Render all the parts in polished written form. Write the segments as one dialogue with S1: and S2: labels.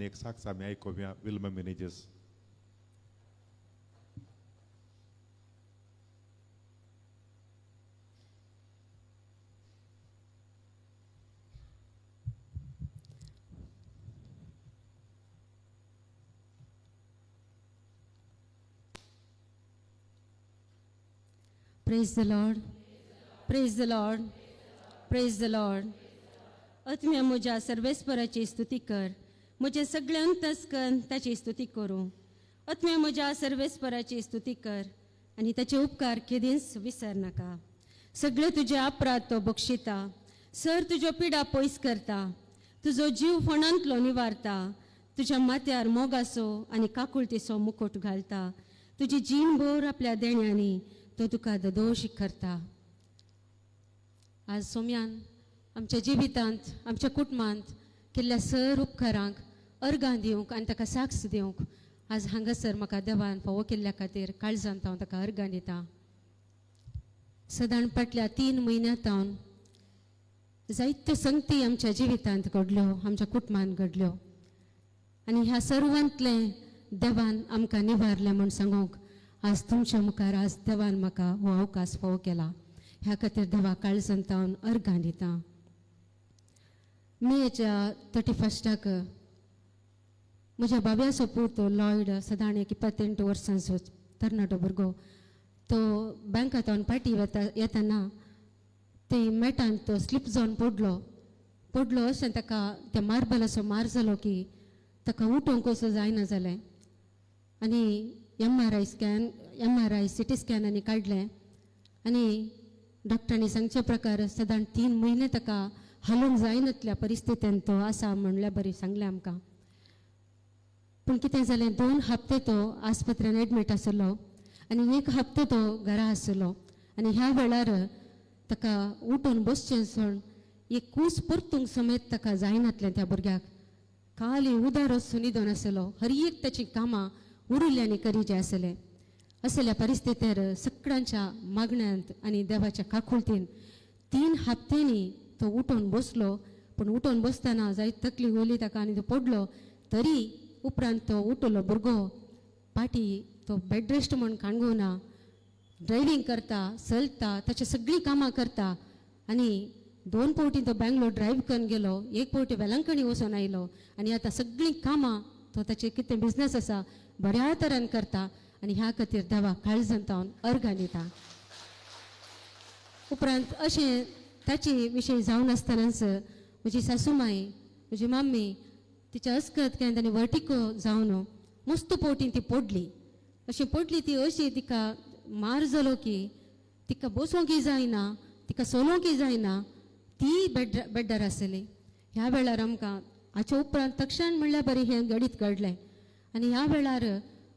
S1: एक साक्ष आम्ही ऐकूया Wilma Menezes.
S2: Praise the Lord. Praise the Lord. Praise the Lord. आत्म्या म्हज्या सर्वेस्पराची स्तुती कर. म्हजे सगळे अंतस्कन ताची स्तुती करूं. आत्म्या म्हज्या सर्वेस्पराची स्तुती कर आनी ताचे उपकार केदींच विसर नाका. सगळे तुजे अपराध तो बक्षिता. सर तुज्यो पिडा पयस करता. तुजो जीव फणांतलो निवारता. तुज्या माथ्यार मोगासो आनी काकुळटीचो मुकुट घालता. तुजी जीणभर आपल्या देण्यांनी तो तुका दोश करता. आज सोम्यान आमच्या जिवितांत आमच्या कुटुंबांत केल्ल्या सर उपकारांक अर्गां दिवंक आनी ताका साक्ष दिवंक आज हांगासर म्हाका देवान फावो केल्ल्या खातीर काळजांत हांव ताका अर्गां दितां. सदां फाटल्या 3 म्हयन्यांत हांव जायत्यो संगती आमच्या जिवितांत घडल्यो, आमच्या कुटुंबांत घडल्यो आनी ह्या सर्वांतले देवान आमकां निवारलें म्हूण सांगूंक आज तुमच्या मुखार आज देवान म्हाका हो अवकाश फावो केला. ह्या खातीर देवा काळजांत हांव अर्गां दितां. मेच्या 31 म्हज्या बाब्याचो पूत लॉयड सदां 28 वर्सांचो तरणाटो भुरगो तो बँकांत हांव पार्टी येताना ते मेटान तो स्लीप जावन पडलो अशें ताका त्या मार्बलाचो मार जालो की ताका उठोवंक असो जायना जालें आनी MRI CT स्कॅन आनी काडलें आनी डॉक्टरांनी सांगचे प्रकार सदां 3 म्हयने ताका हालूंक जायनातल्या परिस्थितीन तो आसा म्हणल्यार बरी सांगलें आमकां. पूण कितें जालें 2 हप्ते तो आस्पत्र्यान एडमीट आसलो आनी 1 हप्तो तो घरा आसलो आनी ह्या वेळार ताका उठून बसचें सोड एक कूस परतूंक समेत ताका जायनातलें. त्या भुरग्याक खाली उदार वचून न्हिदोन आसलो. हर एक ताची कामां उरिल्ल्यांनी करीचे आसले. असल्या परिस्थितीर सगळ्यांच्या मागण्यांत आनी देवाच्या काकुळटीन 3 हप्त्यांनी तो उठोन बसलो. पूण उठोन बसतना जायत तकली ओली ताका आनी तो पडलो तरी उपरांत तो उठलो भुरगो पाटी तो बेड रेस्ट म्हूण काणगुना ड्रायव्हिंग करता, चलता, ताची सगळीं कामां करता आनी 2 फावटी तो बँगलोर ड्रायव्ह करून गेलो. 1 फावटी वेलंकणी वचून आयलो आनी आतां सगळीं कामां तो ताचें कितें बिझनस आसा बऱ्या तरेन करता आनी ह्या खातीर देवा काळजांत हांव अर्गां दितां. उपरांत अशें ताचे विशयी जावन आसतनाच म्हजी सासूमाई म्हजी मम्मी तिच्या अस्कत केन्ना तांणी वर्टिको जावन मस्त फावटी ती पडली. अशी पडली ती अशी तिका मार जालो की तिका बसोवंकय जायना, तिका चलोवंकय जायना, ती बेड्डार आसली. ह्या वेळार आमकां हाच्या उपरांत तक्षण म्हणल्यार बरें हें घडीत घडलें आनी ह्या वेळार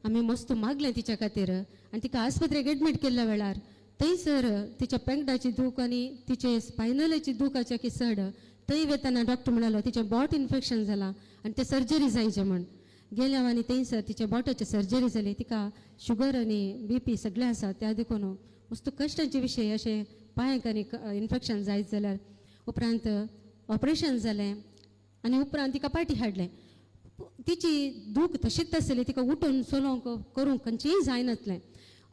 S2: आमी मस्त मागलें तिच्या खातीर आनी तिका आस्पत्रेक एडमीट केल्ल्या वेळार थंयसर तिच्या पेंगडाची दूख आनी तिचे स्पायनलाची दूखाचे की चड थंय वेतना डॉक्टर म्हणालो तिचें बोट इन्फेक्शन जालां आनी तें सर्जरी जायचें म्हण गेल्या आनी थंयसर तिच्या बोटाची सर्जरी जाली. तिका शुगर आनी BP सगळें आसा त्या देखून मस्त कश्टाचे विशय अशें पांयाक आनी इन्फेक्शन जायत जाल्यार उपरांत ऑपरेशन जालें आनी उपरांत तिका पाटी हाडलें. तिची दूख तशीच आसली, तिका उठून चलोवंक करूंक खंयचेंय जायनातलें.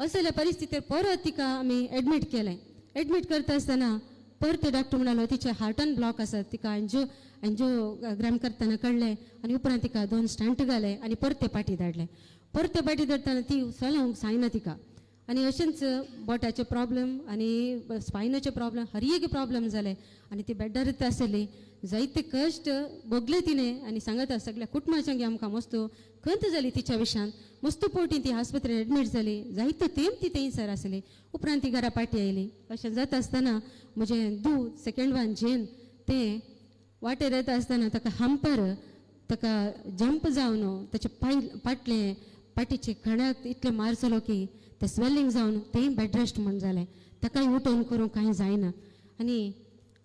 S2: असल्या परिस्थितीर परत तिका आमी एडमीट केलें. एडमीट करता आसतना परत डॉक्टर म्हणालो तिचे हार्टान ब्लॉक आसात. तिका एंजिओग्राम करतना कळ्ळें आनी उपरांत तिका 2 स्टंट घाले आनी परते पाटी धाडले. परते पाटी धाडटना ती चलोवंक जायना तिका आनी अशेंच बोटाचे प्रॉब्लेम आनी स्पायनाचे प्रॉब्लेम हर एक प्रॉब्लेम जाले आनी ती बेड्डारच आसली. जायते कश्ट भोगले तिणें आनी सांगता सगळ्या कुटुंबाच्यांक आमकां मस्त खंत जाली तिच्या विशयान. मस्त फावटी ती आस्पत्रेन एडमीट जाली. जायतो तेंप ती थंयसर आसली. उपरांत ती घरा पाटी आयली. अशें जाता आसतना म्हजें धूव सेकंड वन जेन तें वाटेर येता आसतना ताका हंपर ताका जंप जावन ताचे पाटले पाटीचे खण्याक इतले मार जालो की तें स्वेलिंग जावन तेंय बेड रेस्ट म्हूण जालें. ताकाय उठोवन करूंक कांय जायना आनी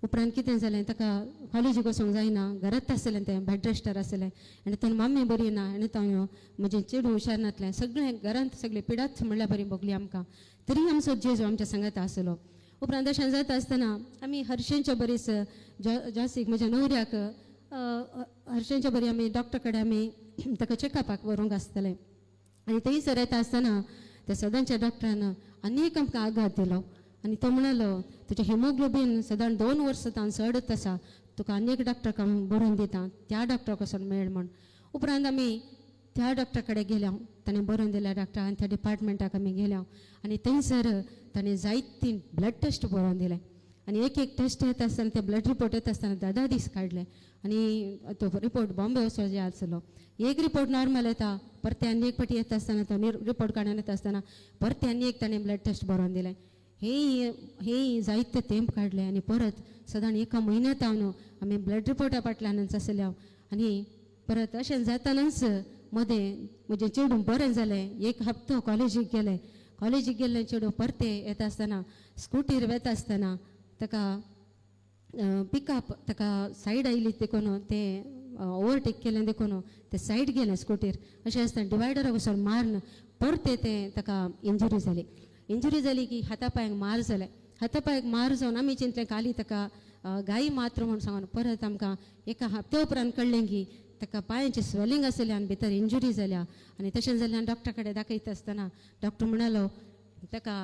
S2: उपरांत कितें जालें ताका कॉलेजीक वचोंक जायना. घरांत आसलें तें बेड रेस्टार आसलें आनी ताणें मम्मी बरी ना आनी हांव म्हजें चेडूं हुशार नातलें सगळें घरांत सगळीं पिडाच म्हणल्यार बरी भोगली आमकां. तरी आमचो जेजू आमच्या सांगात आसलो. उपरांत अशें जाता आसतना आमी हरशेंच्या बरीस जासीक म्हज्या न्हवऱ्याक हरशींच्या बरी आमी डॉक्टर कडेन आमी ताका चॅकअपाक व्हरूंक आसतलें आनी थंयसर येता आसतना त्या सदांच्या डॉक्टरान आनीक आमकां आघात दिलो आनी तो म्हणलो तुजें हिमोग्लोबीन सदां 2 वर्सां चडत आसा तुका आनी एक डॉक्टराक हांव बरोवन दिता त्या डॉक्टराक वचून मेळ म्हण. उपरांत आमी त्या डॉक्टरा कडेन गेल्या ताणें बरोवन दिल्या डॉक्टर आनी त्या डिपार्टमेंटाक आमी गेल्या आनी थंयसर ताणें जायती ब्लड टेस्ट बरोवन दिले आनी एक टेस्ट येता आसतना ते ब्लड रिपोर्ट येता आसतना 10 दीस काडले आनी तो रिपोर्ट बॉम्बे वचो जे आसलो. एक रिपोर्ट नॉर्मल येता परते आनी एक फावटी येता आसतना तो रिपोर्ट काडून येता आसतना परते आनी एक ताणें ब्लड टेस्ट बरोवन दिलें. हे जायते तेंप काडले आनी परत सदां एका म्हयन्यात हांव न्हू आमी ब्लड रिपोर्टा फाटल्यानच आसले आनी परत अशें जातानाच मदें म्हजें चेडूं बरें जालें. एक हप्तो कॉलेजीक गेल्लें चेडूं परते येता आसतना स्कुटीर वेता आसतना ताका पिकअप ताका सायड आयली देखून तें ओवरटेक केलें देखून तें सायड गेलें स्कुटीर अशें आसतना डिवायडराक वचून मारन परते तें ताका इंजुरी जाली की हातापांयाक मार जाले. हातापांयाक मार जावन आमी चिंतलें काली ताका गायी मात्र म्हूण सांगून परत आमकां एका हप्त्या उपरांत कळ्ळें की ताका पांयाचें स्वेलिंग आसलें आनी भितर इंजुरी जाल्या आनी तशें जाल्यार डॉक्टरा कडेन दाखयता आसतना डॉक्टर म्हणलो ताका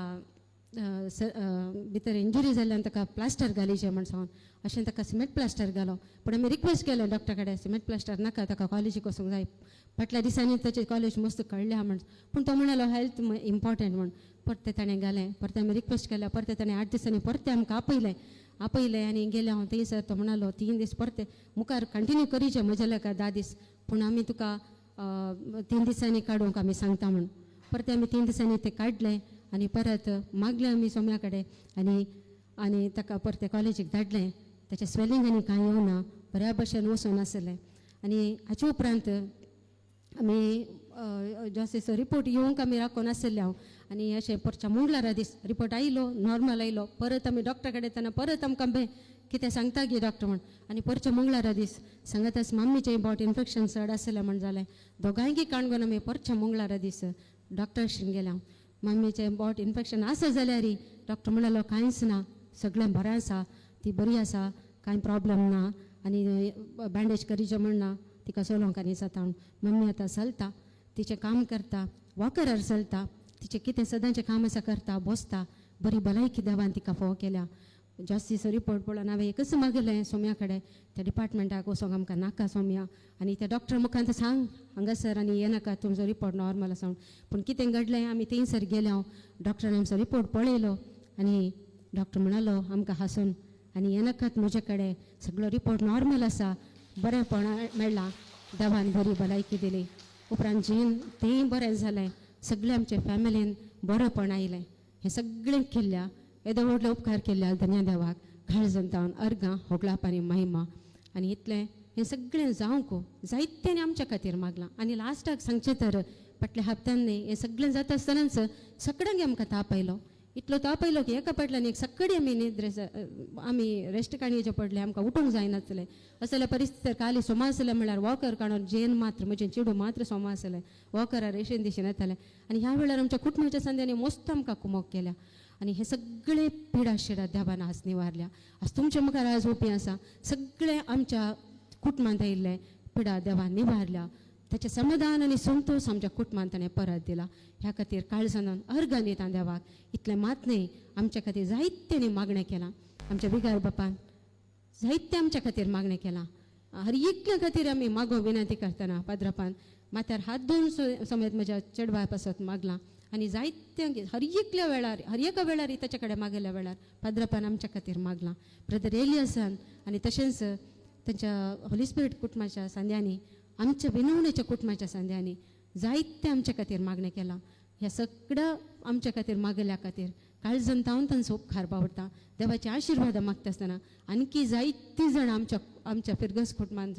S2: भितर इंजुरी जाल्ल्यान ताका प्लास्टर घालीचें म्हण सांगून अशें ताका सिमेंट प्लास्टर घालो. पूण आमी रिक्वेस्ट केलें डॉक्टरा कडेन सिमेंट प्लास्टर नाका ताका कॉलेजीक वचूंक जाय फाटल्या दिसांनी ताचें कॉलेज मस्त कळ्ळें म्हण. पूण तो म्हणलो हेल्थ इम्पॉर्टंट म्हण परते ताणें घालें. परते आमी रिक्वेस्ट केल्या परते ताणें 8 दिसांनी परते आमकां आपयलें आनी गेले हांव थंयसर. तो म्हणलो 3 दीस परते मुखार कंटिन्यू करीचें म्हज्या लेका 10 दीस पूण आमी तुका 3 दिसांनी काडूंक आमी सांगता म्हण. परते आमी 3 दिसांनी तें काडलें आनी परत मागलें आमी सोम्या कडेन आनी ताका परते कॉलेजीक धाडलें. ताचें स्वेलिंग आनी कांय येवना बऱ्या भशेन वचून आसलें आनी हाचे उपरांत आमी जॉसेचो रिपोर्ट येवंक आमी राखून आसले हांव आनी अशें परच्या मंगळारा दीस रिपोर्ट आयलो नॉर्मल आयलो. परत आमी डॉक्टरा कडेन येतना परत आमकां कितें सांगता गे डॉक्टर म्हण आनी परच्या मंगळारा दीस सांगत आस मम्मीचें बोट इन्फेक्शन चड आसलें म्हण जालें. दोगांयकी काणकोण आमी परच्या मंगळारा दीस डॉक्टर कडेन गेल्या. मम्मीचें बोट इन्फेक्शन आसा जाल्यार डॉक्टर म्हणलो कांयच ना सगळें बरें आसा ती बरी आसा कांय प्रॉब्लेम ना आनी बँडेज करीचें म्हणना तिका चलोवंक आनी जाता. मम्मी आतां चलता तिचें काम करता वॉकरार चलता तिचें कितें सदांचें काम आसा करता बसता बरी भलायकी देवान तिका फोव केल्या. जॉस्टीचो रिपोर्ट पळोवन हांवें एकच मागलें सोम्या कडेन त्या डिपार्टमेंटाक वचोंक आमकां नाका सोम्या आनी त्या डॉक्टर मुखार सांग हांगासर आनी हे नाका तुमचो रिपोर्ट नॉर्मल आसा. पूण कितें घडलें आमी थंयसर गेले हांव डॉक्टरान आमचो रिपोर्ट पळयलो आनी डॉक्टर म्हणलो आमकां हांसून आनी हे नाकात म्हजे कडेन सगळो रिपोर्ट नॉर्मल आसा बरेंपण मेळ्ळां देवान बरी भलायकी दिली. उपरांत जीण तेंय बरें जालें सगळें आमचे फॅमिलीन बरेंपण आयलें. हें सगळें केल्ल्या येदो व्हडलो उपकार केल्ल्या धन्य देवाक काळजंतावन अर्गां होगळाप आनी महिमा आनी इतलें हें सगळें जावंक जायत्यांनी आमच्या खातीर मागलां. आनी लास्टाक सांगचें तर फाटल्या हप्त्यांनी हें सगळें जाता आसतनाच सगळ्यांक आमकां ताप आयलो. इतलो ताप आयलो की एका फाटल्यान एक सकाळी आमी रेस्ट काणयेचे पडले आमकां उठूंक जायनासलें. असले परिस्थितीर काली सोमा आसलें म्हणल्यार वॉकर काडून जेन मात्र म्हजें चेडूं मात्र सोमा आसलें वॉकरार रेशेन दिशेन येतालें. आनी ह्या वेळार आमच्या कुटुंबाच्या संद्यांनी मस्त आमकां कुमोक केल्या आनी हे सगळे पिडा शिडा देवान आज निवारल्या. आज तुमच्या मुखार आज ओपी आसा सगळे आमच्या कुटुंबांत आयिल्ले पिडा देवान निवारल्या. त्याचें समाधान आनी संतोष आमच्या कुटुंबांत ताणें परत दिला. ह्या खातीर काळजान अर्गां दिता देवाक. इतलें मात न्ही आमच्या खातीर जायत्यांनी मागणें केलां. आमच्या बिगार बापान जायते आमच्या खातीर मागणें केलां. हर एकल्या खातीर आमी मागो विनंती करतना पाद्रपान माथ्यार हात दोन समेत म्हज्या चेडवा पासत मागलां आनी जायत्यांक हर एका वेळार ताचे कडेन मागल्या वेळार पाद्रपान आमच्या खातीर मागलां. ब्रदर एलियासान आनी तशेंच तांच्या होली स्पिरीट कुटुंबाच्या सांद्यांनी आमच्या विनवणेच्या कुटुंबाच्या सांद्यांनी जायते आमच्या खातीर मागणें केलां. ह्या सगळ्या आमच्या खातीर मागल्या खातीर काळजान तांचो उपकार बावडटा. देवाचे आशिर्वाद मागता आसतना आणखी जायतीं जाणां आमच्या फिरगस कुटुंबांत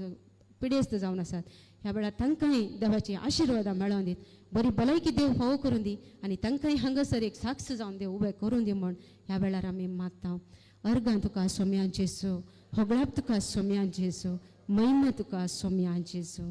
S2: पिडेस्त जावन आसात. ह्या वेळार तांकांय देवाची आशिर्वादां मेळोवन दीत बरी भलायकी देव फावो करून दी आनी तांकांय हांगासर एक साक्ष जावन देव उबें करून दी म्हण ह्या वेळार आमी मागता. अर्गां तुका सोम्या जेसू होगळाप तुका सोम्या जेसू महिमा तुका सोम्या जेसू.